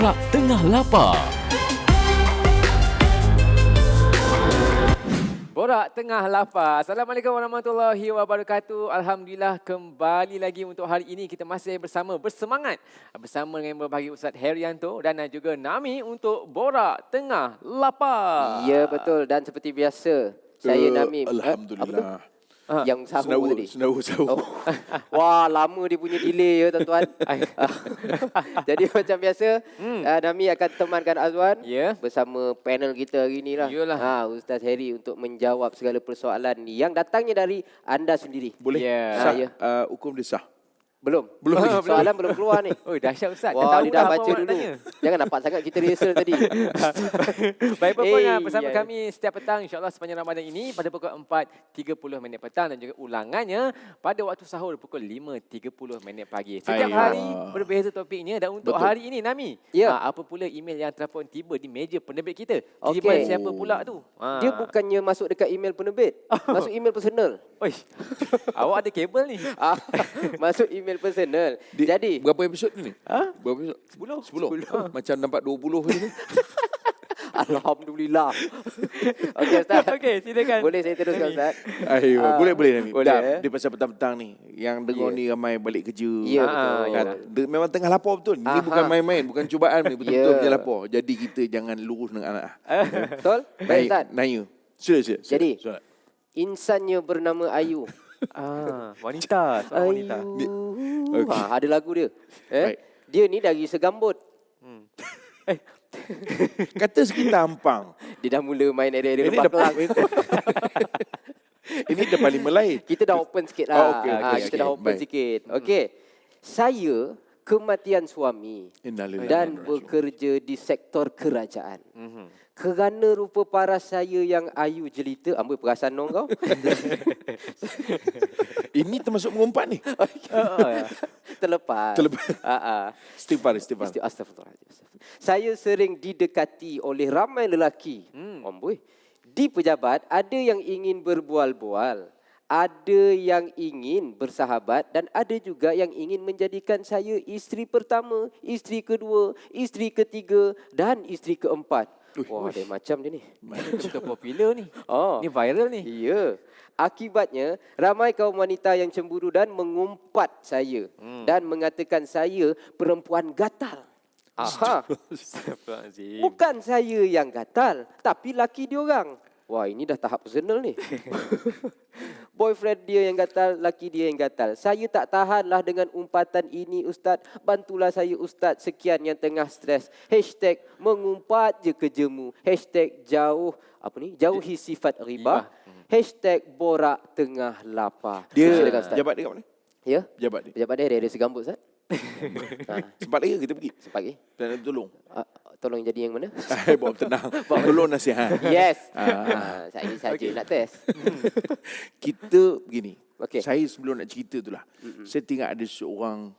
Borak Tengah Lapar. Borak Tengah Lapar. Assalamualaikum warahmatullahi wabarakatuh. Alhamdulillah kembali lagi untuk hari ini kita masih bersemangat bersama dengan berbagi Ustaz Herianto dan juga Nami untuk Borak Tengah Lapar. Ya, betul. Dan seperti biasa, saya Nami. Alhamdulillah. Yang sahur tadi. Sahur. Oh. Wah, lama dia punya delay ya, tuan-tuan. Jadi macam biasa, Nami akan temankan Azwan bersama panel kita hari ini lah. Ustaz Heri untuk menjawab segala persoalan yang datangnya dari anda sendiri. Boleh? Sah. Hukum dia sah. Belum. Belum. Soalan belum keluar ni. Oh, dahsyat Ustaz. Wah, dia dah baca apa dulu. tanya. Jangan nampak sangat kita rehearsal tadi. Baik, pokoknya bersama kami setiap petang insyaAllah sepanjang Ramadan ini pada pukul 4.30 petang dan juga ulangannya pada waktu sahur pukul 5.30 pagi. Setiap hari berbeza topiknya dan untuk hari ini Nami, apa pula email yang terpon tiba di meja penerbit kita? Tiba siapa pula tu? Dia bukannya masuk dekat email penerbit, masuk email personal. Awak ada kabel ni. Masuk email personal. Jadi berapa episod ni? Berapa episod? 10. Macam nampak 20 ni. Alhamdulillah. Okey Ustaz. Okey, silakan. Boleh saya teruskan Ustaz? Boleh Nami. Boleh. Dia pasal petang-petang ni. Yang dengar ni ramai balik kerja. Ya, betul. Memang tengah lapar betul. Ini bukan main-main, bukan cubaan ni. Betul-betul punya lapar. Jadi kita jangan lurus dengan anak. Betul? Baik Ustaz. Nanya. Sila. Jadi, insannya bernama Ayu. Wanita, seorang wanita. Ada lagu dia. Baik. Dia ni dari Segambut. Kata sekitar Ampang. Dia dah mula main area-area Ini Lembah Kelang. Ini depan 5 lain. Kita dah open sikit lah. Kita dah open Baik. sikit. Okey. Saya kematian suami dan bekerja di sektor kerajaan. Kerana rupa paras saya yang ayu jelita, amboi perasaan nong kau. Ini termasuk mengumpat ni. Terlepas. Istighfar. Astagfirullahaladzim. Saya sering didekati oleh ramai lelaki. Amboi. Di pejabat ada yang ingin berbual-bual, ada yang ingin bersahabat dan ada juga yang ingin menjadikan saya isteri pertama, isteri kedua, isteri ketiga dan isteri keempat. Wah, dia macam dia ni. Betul popular ni. Ni viral ni. Ya. Akibatnya, ramai kaum wanita yang cemburu dan mengumpat saya dan mengatakan saya perempuan gatal. Bukan saya yang gatal, tapi laki diorang. Wah, ini dah tahap personal ni. Boyfriend dia yang gatal, laki dia yang gatal. Saya tak tahanlah dengan umpatan ini, Ustaz. Bantulah saya, Ustaz. Sekian yang tengah stres. Hashtag mengumpat je kerjamu. Hashtag jauhi sifat riba. Hashtag borak tengah lapar. Dia jabat dia kat mana? Ya? Jabat dia. Pejabat dia ada Segambut, Ustaz. Sempat lagi kita pergi. Sempat lagi. Dan tolong. Tolong jadi yang mana? Bawa tenang. Tolong nasihat. Yes. Saya saja nak test. Kita begini. Okey. Saya sebelum nak cerita tu lah. Saya tengok ada seorang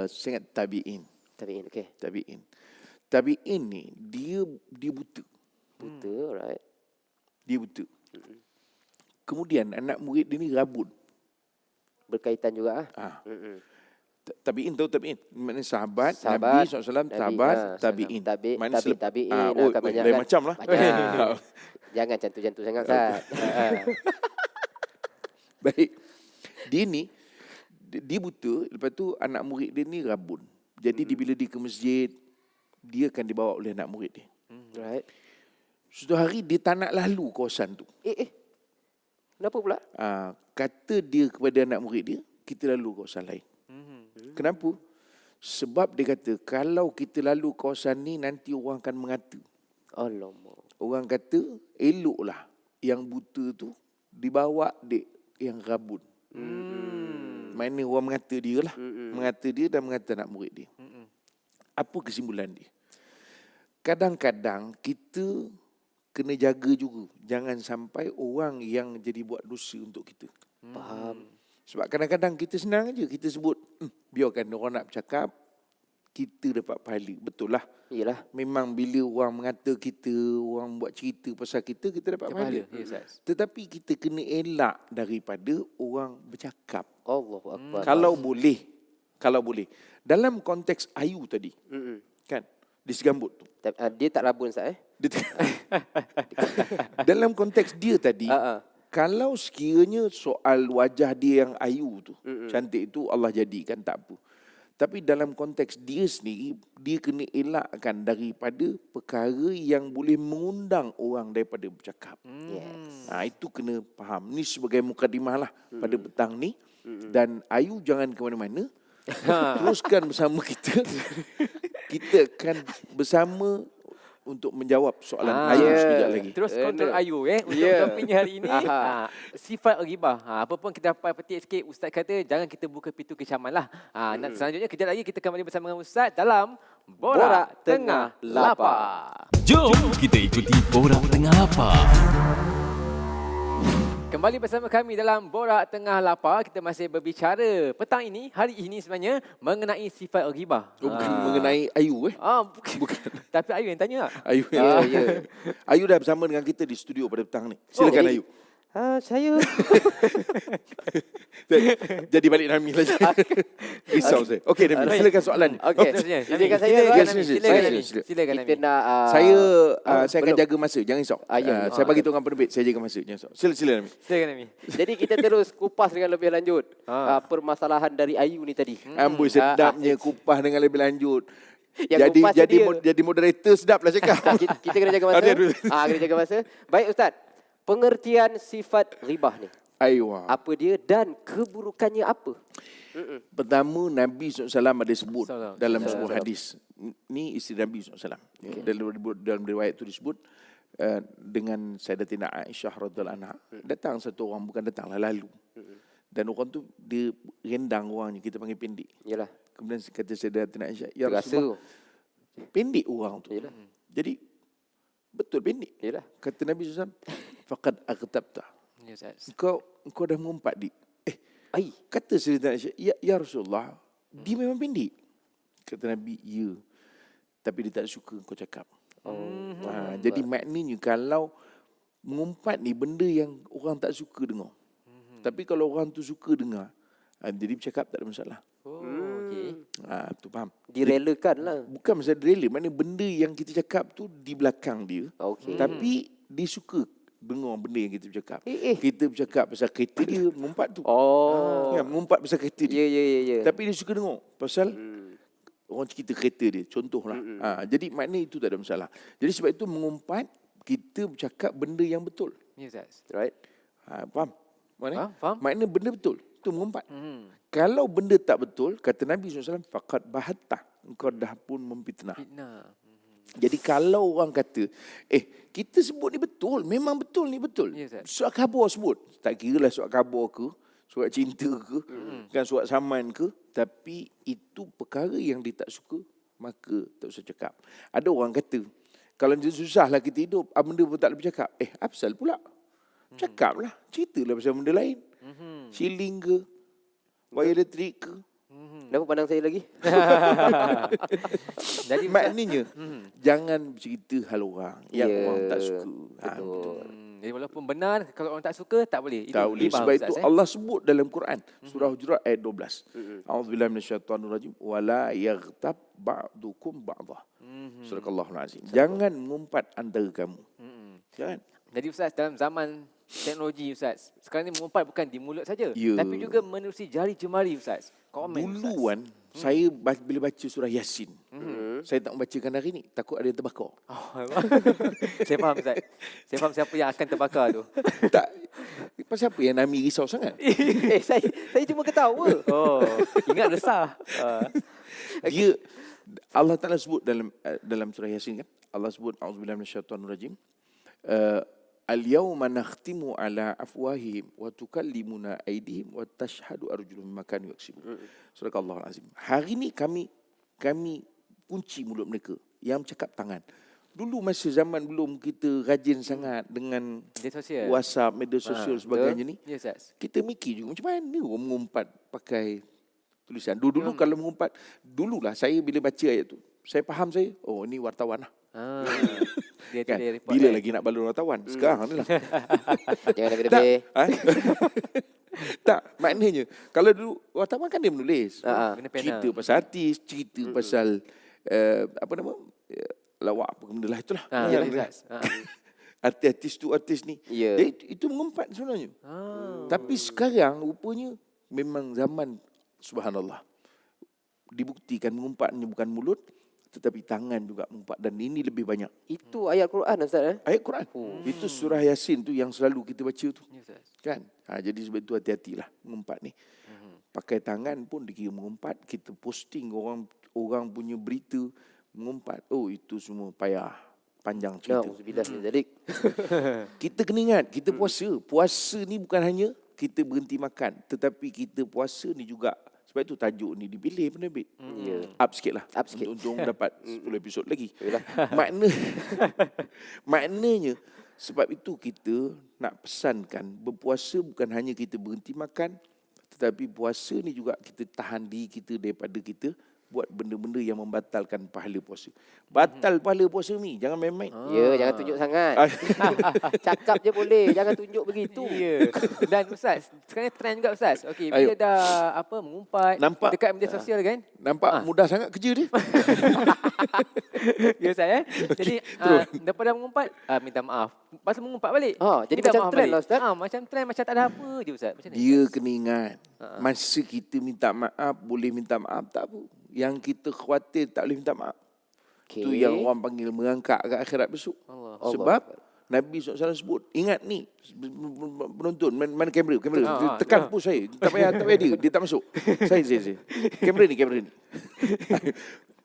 saya ingat tabi'in. Okey. Tabi'in ni dia buta. Buta, right. Dia buta. Kemudian anak murid dia ni rabun. Berkaitan juga Tabi'in tahu tabi'in. Maknanya sahabat Sahabat, Nabi SAW, sahabat, tabi'in. Tabi'in akan banyak lain kan? macam lah. Banyak. Jangan cantu-cantu sangat, Ustaz. Baik. Dia ni, dia buta, lepas tu anak murid dia ni rabun. Jadi bila dia ke masjid, dia akan dibawa oleh anak murid dia. Right. Suatu hari dia tak nak lalu kawasan tu. Kenapa pula? Kata dia kepada anak murid dia, kita lalu kawasan lain. Kenapa? Sebab dia kata, kalau kita lalu kawasan ni, nanti orang akan mengata. Alamak. Orang kata, eloklah yang buta tu dibawa dek yang rabun. Mana orang mengata dia lah. Mengata dia dan mengata anak murid dia. Apa kesimpulan dia? Kadang-kadang kita kena jaga juga. Jangan sampai orang yang jadi buat dosa untuk kita. Faham. Sebab kadang-kadang kita senang aja. Kita sebut, biarkan orang nak bercakap, kita dapat pahala. Betul lah. Iyalah. Memang bila orang mengata kita, orang buat cerita pasal kita dapat pahala. Tetapi kita kena elak daripada orang bercakap. Allahu Akbar. Kalau boleh. Dalam konteks Ayu tadi, kan? Di segambut tu. Dia tak rabun Ustaz Dia dalam konteks dia tadi, kalau sekiranya soal wajah dia yang ayu tu, cantik tu Allah jadikan tak apa. Tapi dalam konteks dia sendiri, dia kena elakkan daripada perkara yang boleh mengundang orang daripada bercakap. Yes. Itu kena faham. Ni sebagai mukadimah lah pada petang ni. Dan Ayu jangan ke mana-mana. Teruskan bersama kita. Kita akan bersama untuk menjawab soalan Ayu sekejap lagi. Terus kontrol Ayu untuk topiknya hari ini. Sifat ghibah. Apa pun kita dapat petik sikit, Ustaz kata jangan kita buka pintu kecaman lah. Selanjutnya kejap lagi kita kembali bersama dengan Ustaz dalam Borak Tengah Lapar. Jom kita ikuti Borak Tengah Lapar. Kembali bersama kami dalam Borak Tengah Lapar. Kita masih berbicara petang ini, hari ini sebenarnya mengenai sifat ghibah. Bukan mengenai Ayu Bukan. Tapi Ayu yang tanya. Ayu Ayu dah bersama dengan kita di studio pada petang ni. Silakan Ayu. Saya Jadi balik Nami lagi. Risau saya. Okey Nami, silakan soalan. Okey. Izinkan saya Silakan kita Nami. nak Saya akan jaga masa, jangan risau. Saya bagi tu dengan penerbit, saya jaga masa, jangan risau. Sila Nami. Silakan Nami. Jadi kita terus kupas dengan lebih lanjut permasalahan dari Ayu ni tadi. Amboi sedapnya kupas dengan lebih lanjut. Yang kupas Jadi moderator sedap lah cakap. Kita kena jaga masa. Kena jaga masa. Baik Ustaz. Pengertian sifat ghibah ni. Aywa. Apa dia dan keburukannya apa? Pertama, Nabi SAW ada sebut SAW. dalam sebuah hadis. Ni isteri Nabi SAW. Dalam riwayat itu disebut dengan Sayyidatina Aisyah radhiyallahu anha. Datang satu orang, bukan datanglah, lalu. Dan orang tu dia rendang orangnya, kita panggil pendek. Yalah. Kemudian kata Sayyidatina Aisyah, ya Terasa. Rasulullah, pendek orang tu. Yalah. Jadi betul pendek. Yalah. Kata Nabi SAW, faqad aghtabta. Ya, Ustaz. Kau dah mengumpat dik. Ai. Kata Sayyidatina Aisyah, ya Rasulullah, dia memang pendek. Kata Nabi, ya. Tapi dia tak suka kau cakap. Jadi maknanya kalau mengumpat ni benda yang orang tak suka dengar. Tapi kalau orang tu suka dengar, jadi bercakap tak ada masalah. Okey. Tu faham. Direlakan lah. Bukan masalah rela, maknanya benda yang kita cakap tu di belakang dia. Okey. Tapi dia suka dengar benda yang kita bercakap. Eh. Kita bercakap pasal kereta dia, mengumpat tu. Oh. Mengumpat pasal kereta dia. Ya. Tapi dia suka dengar pasal orang cerita kereta dia, contohlah. Jadi maknanya itu tak ada masalah. Jadi sebab itu mengumpat, kita bercakap benda yang betul. Ya, Ustaz. Right. Faham? Mana? Faham. Maknanya benda betul. Itu mengumpat. Kalau benda tak betul, kata Nabi SAW, faqad bahattah. Engkau dah pun memfitnah. Fitnah. Jadi kalau orang kata, kita sebut ni betul, memang betul ni betul. Ya, Ustaz. Surat khabar sebut. Tak kira lah surat khabar ke, surat cinta ke, kan surat saman ke. Tapi itu perkara yang dia tak suka, maka tak usah cakap. Ada orang kata, kalau dia susahlah kita hidup, benda pun tak boleh bercakap. Apa pasal pula? Cakaplah, ceritalah pasal benda lain. Shilling ke, wire elektrik ke. Kenapa pandang saya lagi? Jadi Maknanya, jangan cerita hal orang yang orang tak suka. Betul. Jadi walaupun benar, kalau orang tak suka, tak boleh. Itu Tak boleh. ghibah, Sebab Ustaz, itu Allah sebut dalam Quran. Surah Hujurat ayat 12. A'udzubillahi minasyaitanirrajim. Wala yaghtab ba'dukum ba'dah. Surahallahul azim. Jangan mengumpat antara kamu. Jangan. Jadi Ustaz, dalam zaman teknologi Ustaz, sekarang ni mengumpat bukan di mulut saja, Ya. tapi juga menerusi jari jemari Ustaz. Komen Ustaz. Dulu kan, saya bila baca surah Yasin, saya tak membacakan hari ni. Takut ada yang terbakar. Saya faham Ustaz. Saya faham siapa yang akan terbakar tu. Tak. Pasal apa yang Nami risau sangat? Saya cuma ketawa. Ingat resah. Dia Allah Taala sebut dalam surah Yasin kan. Allah sebut auzubillahi minasyaitonirrajim. Al-yawma nakhtimu ala afwahihim wa tukallimuna aydihim wa tashhadu arjuluhum bima kanu yaksibun. Surah Allahul Azim. Hari ni kami kunci mulut mereka, yang cakap tangan. Dulu masa zaman belum kita rajin sangat dengan Media sosial. WhatsApp, media sosial sebagainya ni. Ya Ustaz. Kita mikir juga macam mana orang mengumpat pakai tulisan. Dulu kalau mengumpat, dululah saya bila baca ayat tu, saya faham ni wartawan lah. Dia Kan? tulis report. Bila lagi nak balon wartawan? Sekarang ni lah. Jangan lebih-lebih. Tak, maknanya kalau dulu wartawan kan dia menulis. Guna pena. Cerita pasal artis, cerita pasal lawak apa benda lah itulah. Ya, Ustaz. Artis tu artis ni. Ya. Itu mengumpat sebenarnya. Tapi sekarang rupanya memang zaman subhanallah. Dibuktikan mengumpatnya bukan mulut tetapi tangan juga mengumpat dan ini lebih banyak. Itu ayat Quran Ustaz Ayat Quran. Itu surah Yasin tu yang selalu kita baca tu. Ya, Ustaz. Kan? Jadi sebab itu hati-hatilah mengumpat ni. Pakai tangan pun dikira mengumpat. Kita posting orang punya berita mengumpat. Oh itu semua payah. Panjang cerita. Nauzubillah min dzalik. Kita kena ingat, kita puasa. Puasa ni bukan hanya kita berhenti makan. Tetapi kita puasa ni juga. Sebab itu tajuk ni dipilih penerbit. Ya. Up sikit lah. Up sikit. Untuk dapat 10 episod lagi. Maknanya, sebab itu kita nak pesankan, berpuasa bukan hanya kita berhenti makan. Tetapi puasa ni juga kita tahan diri kita daripada kita buat benda-benda yang membatalkan pahala puasa. Batal pahala puasa ni, jangan main-main. Ya, jangan tunjuk sangat. Cakap je boleh, jangan tunjuk begitu. Ya. Dan Ustaz, sekarang trend juga Ustaz. Okey, bila Ayo. dah mengumpat Nampak? dekat media sosial kan? Nampak mudah sangat kerja dia. Ya Ustaz Jadi daripada mengumpat minta maaf. Lepas tu mengumpat balik. Jadi Minta macam maaf trend balik. lah, Ustaz. Macam trend macam tak ada apa je Ustaz. Macam ni. Dia kena ingat, masa kita minta maaf, boleh minta maaf tak apa. Yang kita khawatir tak boleh minta maaf. Okey. Itu yang orang panggil merangkak ke akhirat besok. Allah. Sebab Nabi SAW sebut, ingat ni, penonton, mana kamera? Tekan push saya. Tak payah dia tak masuk. Saya. Kamera ni.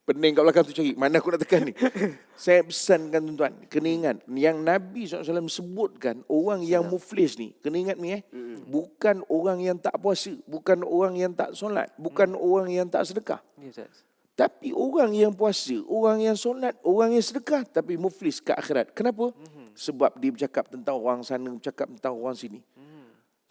Pening kat belakang tu cari, mana aku nak tekan ni. Saya pesankan tuan-tuan, kena ingat, yang Nabi SAW sebutkan, orang yang muflis ni, kena ingat ni bukan orang yang tak puasa, bukan orang yang tak solat, bukan orang yang tak sedekah. Ya Ustaz. Tapi orang yang puasa, orang yang solat, orang yang sedekah, tapi muflis ke akhirat. Kenapa? Sebab dia bercakap tentang orang sana, bercakap tentang orang sini.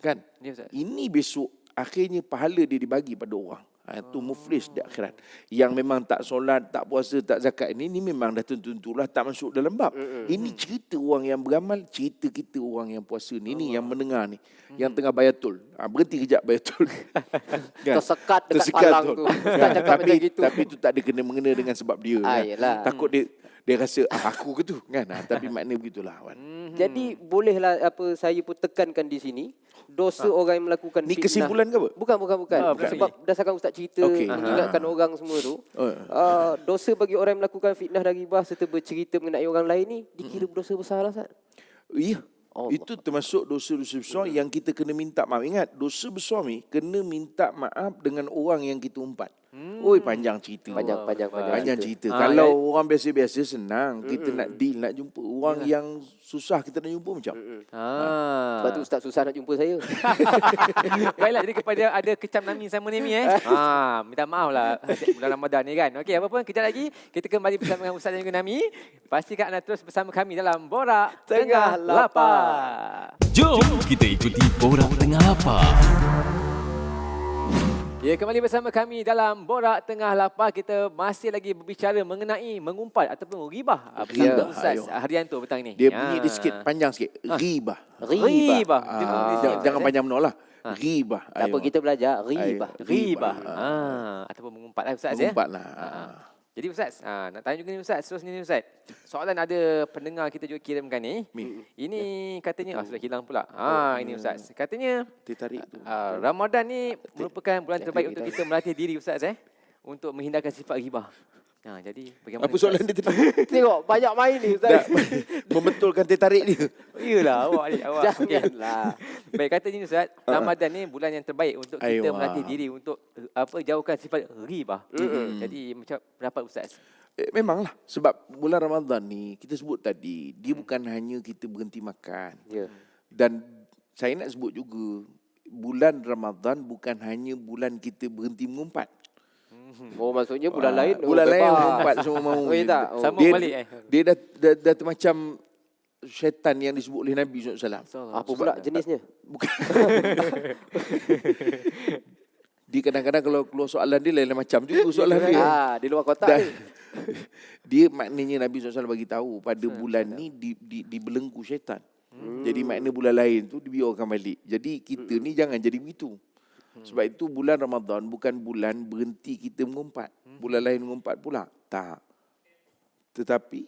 Kan? Ya Ustaz. Ini besok, akhirnya pahala dia dibagi pada orang. Itu muflis di akhirat. Yang memang tak solat, tak puasa, tak zakat ini memang dah tentu-tentulah tak masuk dalam bab. Ini cerita orang yang beramal, cerita kita orang yang puasa ni. Ini yang mendengar ni. Yang tengah bayatul. Berhenti kejap bayatul. Kan? Tersekat dekat palang tu. Ustaz cakap macam gitu. Tapi itu tak ada kena-mengena dengan sebab dia. Kan? Yelah. Takut dia rasa aku ke tu kan. Tapi makna begitulah Wan. Jadi bolehlah saya pun tekankan di sini, dosa orang yang melakukan Ni fitnah. kesimpulan ke apa? Bukan. bukan. Sebab berdasarkan Ustaz cerita Okey. mengingatkan orang semua tu, dosa bagi orang yang melakukan fitnah dan ghibah serta bercerita mengenai orang lain ni dikira berdosa besar lah Ustaz. Ya. Allah. Itu termasuk dosa-dosa besar yang kita kena minta maaf. Ingat, dosa besar ni kena minta maaf dengan orang yang kita umpat. Oi, panjang cerita. Panjang cerita. Kalau orang biasa-biasa senang, kita nak deal, nak jumpa. Orang yang susah kita nak jumpa macam. Sebab tu Ustaz susah nak jumpa saya. Baiklah, jadi kepada ada kecam nami sama ni minta maaf lah bulan Ramadan ni kan. Okey, apa pun kejap lagi kita kembali bersama dengan Ustaz dan juga Nami. Pastikan anda terus bersama kami dalam Borak Tengah Lapar. Jom kita ikuti Borak Tengah Lapar. Ya, kembali bersama kami dalam Borak Tengah Lapar. Kita masih lagi berbicara mengenai mengumpat ataupun ghibah. Bersama Ustaz Haryanto petang ni. Dia bunyi dia sikit, panjang sikit. Ghibah. Ghibah. Jangan panjang benar lah. Ghibah. Tak apa, kita belajar ghibah. Ghibah. Ataupun mengumpat lah Ustaz ya. Mengumpat lah. Jadi Ustaz, nak tanya juga ni Ustaz, terus ni Ustaz. Soalan ada pendengar kita juga kirimkan ni. Ini katanya, sudah hilang pula. Ini Ustaz. Katanya, Tertarik tu. Ramadan ni merupakan bulan terbaik untuk kita melatih diri Ustaz untuk menghindarkan sifat ghibah. Jadi bagaimana Apa soalan dia tadi? Tengok, banyak main ni Ustaz. Membetulkan tertarik dia. Iyalah awak. Janganlah. Baik, katanya Ustaz, Ramadan ni bulan yang terbaik untuk kita melatih diri untuk jauhkan sifat ghibah. Jadi macam pendapat Ustaz? Memanglah. Sebab bulan Ramadan ni, kita sebut tadi, dia bukan hanya kita berhenti makan. Ya. Dan saya nak sebut juga, bulan Ramadan bukan hanya bulan kita berhenti mengumpat. Oh, maksudnya bulan lain Bulan lain mengumpat semua mau. tak? Sama Dia, balik dia dah macam syaitan yang disebut oleh Nabi SAW. Apa pula jenisnya? Bukan. Dia kadang-kadang kalau keluar soalan dia lain macam juga soalan dia. Di luar kotak ni. Dia maknanya Nabi SAW bagi tahu pada bulan ni dibelenggu syaitan. Jadi makna bulan lain tu dibiarkan balik. Jadi kita ni jangan jadi begitu. Sebab itu bulan Ramadan bukan bulan berhenti kita mengumpat. Bulan lain mengumpat pula. Tak. Tetapi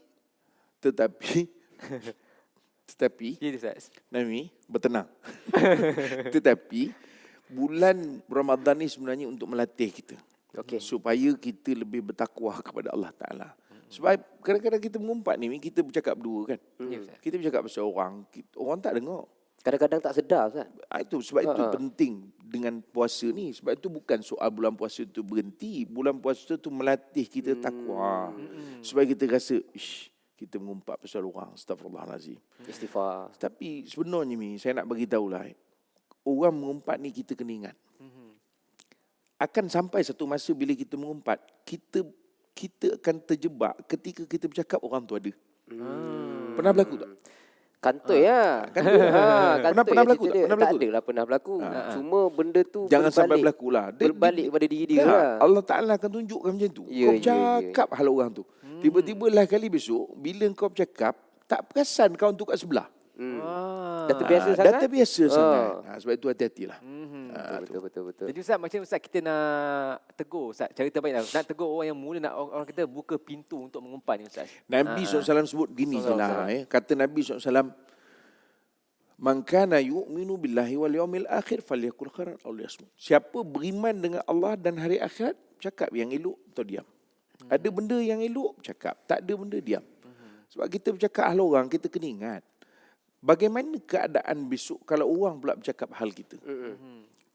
Ya, Ustaz. Nami bertenang. Tetapi bulan Ramadan ni sebenarnya untuk melatih kita. Okey. Supaya kita lebih bertakwa kepada Allah Ta'ala. Sebab kadang-kadang kita mengumpat ni, kita bercakap berdua kan. Ya, Ustaz. Kita bercakap pasal orang, orang tak dengar. Kadang-kadang tak sedar, Ustaz. Itu sebab itu penting dengan puasa ni. Sebab itu bukan soal bulan puasa tu berhenti. Bulan puasa tu melatih kita takwa. Supaya kita rasa, ish, kita mengumpat pasal orang. Astaghfirullahalazim. Istighfar. Tapi sebenarnya ni, saya nak bagi tahulah, orang mengumpat ni kita kena ingat. Akan sampai satu masa bila kita mengumpat, kita akan terjebak ketika kita bercakap orang tu ada. Pernah berlaku tak? Kantoi ya. Kantoi. Kantoi Pernah berlaku tak? Pernah Tak berlaku tak? adalah pernah berlaku. Cuma benda tu Jangan sampai berlaku lah. Berbalik kepada diri dia Ya, lah. Allah Ta'ala akan tunjukkan macam tu. Ya, Kau ya, bercakap hal orang tu. Tiba-tiba lah kali besok, bila kau bercakap, tak perasan kawan tu kat sebelah. Dah terbiasa sangat. Dah terbiasa sangat. Sebab itu hati-hatilah. Betul. Jadi Ustaz, macam Ustaz kita nak tegur Ustaz, cara terbaik nak tegur orang yang mula nak orang kita buka pintu untuk mengumpat ni Ustaz. Nabi SAW sebut gini je lah. Kata Nabi SAW, Man kana yu'minu billahi wal yawmil akhir falyakul khairan aw liyasmut. Siapa beriman dengan Allah dan hari akhirat, cakap yang elok atau diam. Ada benda yang elok, cakap. Tak ada benda, diam. Sebab kita bercakap hal orang, kita kena ingat. Bagaimana keadaan besok kalau orang pula bercakap hal kita?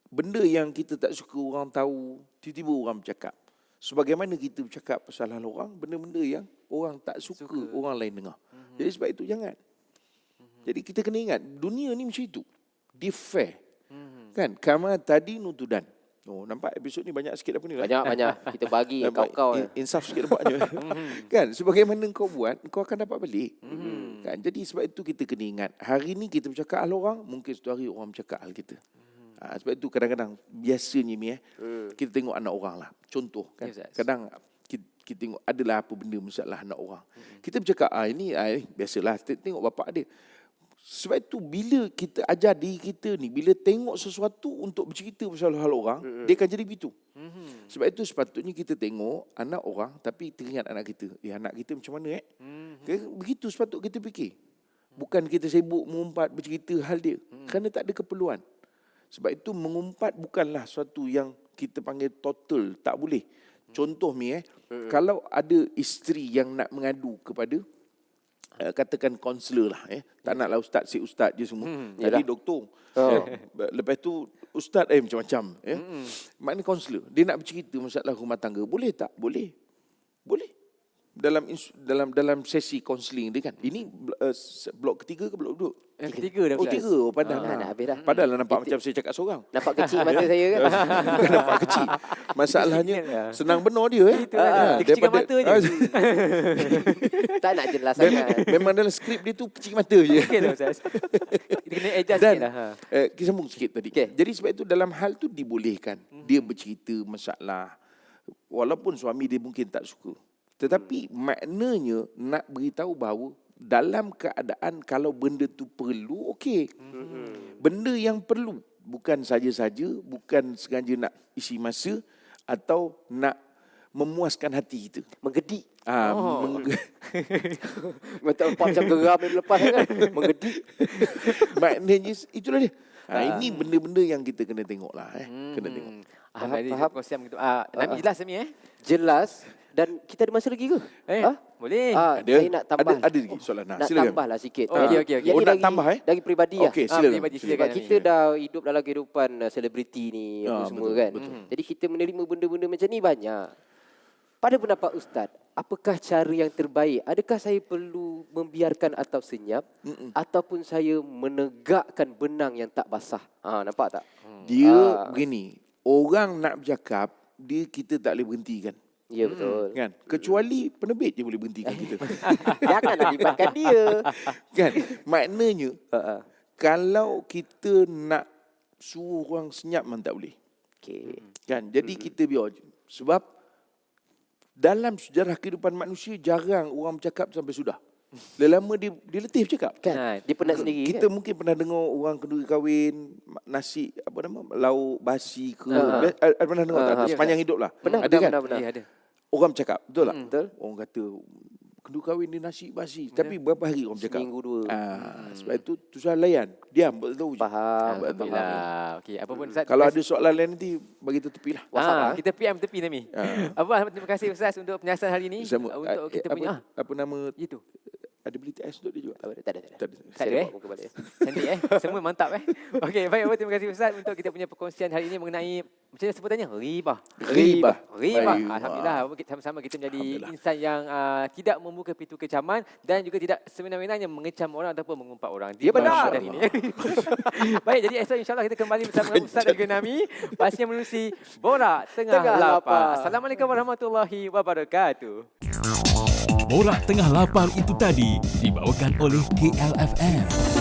Benda yang kita tak suka orang tahu, tiba-tiba orang bercakap. Sebagaimana kita bercakap pasal hal orang, benda-benda yang orang tak suka orang lain dengar. Jadi sebab itu jangan. Jadi kita kena ingat, dunia ni macam itu. Dia fair. Kan? Kama tadi nutudan. Oh, nampak episod ni banyak sikit apa ni lah. Banyak. Kita bagi kau-kau. Insaf sikit nampaknya. Kan? Sebagaimana kau buat, kau akan dapat balik. Kan? Jadi sebab itu kita kena ingat. Hari ni kita bercakap hal orang, mungkin satu hari orang bercakap hal kita. Sebab itu kadang-kadang biasanya ni kita tengok anak orang lah. Contoh kan. Yes, Kadang kita tengok adalah apa benda masalah anak orang. Kita bercakap ini biasalah tengok bapak dia. Sebab itu bila kita ajar diri kita ni, bila tengok sesuatu untuk bercerita pasal hal orang, dia akan jadi begitu. Sebab itu sepatutnya kita tengok anak orang tapi teringat anak kita. Anak kita macam mana begitu sepatut kita fikir. Bukan kita sibuk mengumpat bercerita hal dia. Kerana tak ada keperluan. Sebab itu mengumpat bukanlah sesuatu yang kita panggil total, tak boleh. Contoh ni kalau ada isteri yang nak mengadu kepada katakan kaunselor lah tak naklah ustaz si ustaz je semua. Tadi doktor. Lepas tu ustaz macam-macam maknanya kaunselor. Dia nak bercerita masalah rumah tangga. Boleh tak? Boleh. Dalam sesi kaunseling dia kan. Ini blok ketiga ke blok 2? Yang ketiga dah Ustaz. Ketiga. Padahal Dah habis dah. Padahal nampak macam saya cakap seorang. Nampak kecil mata saya kan. Bukan nampak kecil. Masalahnya senang benar dia Itulah dia kecilkan mata je. Tak nak jelas sangat. Memang dalam skrip dia tu kecil mata je. Okey dah Ustaz. Kita kena adjust Dan sikit lah. kita sambung sikit tadi. Okey. Jadi sebab itu dalam hal tu dibolehkan. Dia bercerita masalah. Walaupun suami dia mungkin tak suka. Tetapi maknanya nak beritahu bahawa dalam keadaan kalau benda tu perlu, okey. Benda yang perlu. Bukan saja-saja, bukan sengaja nak isi masa atau nak memuaskan hati kita. Menggedik. Macam geram yang lepas kan. Menggedik. maknanya itulah dia. Ini benda-benda yang kita kena tengok lah. Kena tengok. Faham. Konsep gitu. Nami jelas Nami Jelas. Dan kita ada masa lagi ke? Boleh. Saya nak tambah. Ada lagi soalan. Nak Silakan. tambahlah sikit. Okey. Oh, nak tambah Dari peribadi lah. Okey, silakan. Peribadi, Sebab silakan. kita dah hidup dalam kehidupan selebriti ni apa semua betul, kan. betul. Jadi kita menerima benda-benda macam ni banyak. Pada pendapat Ustaz, apakah cara yang terbaik? Adakah saya perlu membiarkan atau senyap ataupun saya menegakkan benang yang tak basah? Nampak tak? Dia begini, orang nak bercakap, kita tak boleh berhentikan. Ya betul. Kan? Kecuali penerbit je boleh berhentikan kita. Janganlah libatkan dia. Kan? Maknanya, kalau kita nak suruh orang senyap memang tak boleh. Okey. Kan? Jadi kita biar je. Sebab dalam sejarah kehidupan manusia jarang orang bercakap sampai sudah. Lama dia letih bercakap. Kan? Dia penat sendiri Kita kan? mungkin pernah dengar orang kenduri kahwin, nasi lauk basi ke. Pernah dengar tak? Sepanjang hidup lah. Pernah, ada kan? pernah. Ya, ada. Orang bercakap, betul tak? Betul. Orang kata kena kahwin ni nasi basi. Tapi berapa hari orang cakap? Seminggu 2. Sebab itu susah layan. Diam, betul tahu je. Faham. Alhamdulillah. Okey, apa pun Ustaz. Kalau ada soalan lain nanti bagi tu tepi lah. Kita PM tepi Nami. Abang, terima kasih Ustaz untuk penjelasan hari ini. Sama, Untuk kita punya apa nama, itu. ada beli TS untuk dia juga? Tak ada. Tak ada. Tak ada Muka balik. Cantik semua mantap Okey, baik terima kasih Ustaz untuk kita punya perkongsian hari ini mengenai macam mana sebutannya? Ribah. Ribah. Alhamdulillah sama-sama kita menjadi insan yang tidak membuka pintu kecaman dan juga tidak semena-menanya mengecam orang ataupun mengumpat orang. Dia benar. Dari ini. Baik, jadi esok insya-Allah kita kembali bersama Ustaz dan juga Nami pastinya menerusi Borak Tengah Lapar. Assalamualaikum warahmatullahi wabarakatuh. Borak Tengah Lapar itu tadi dibawakan oleh KLFM.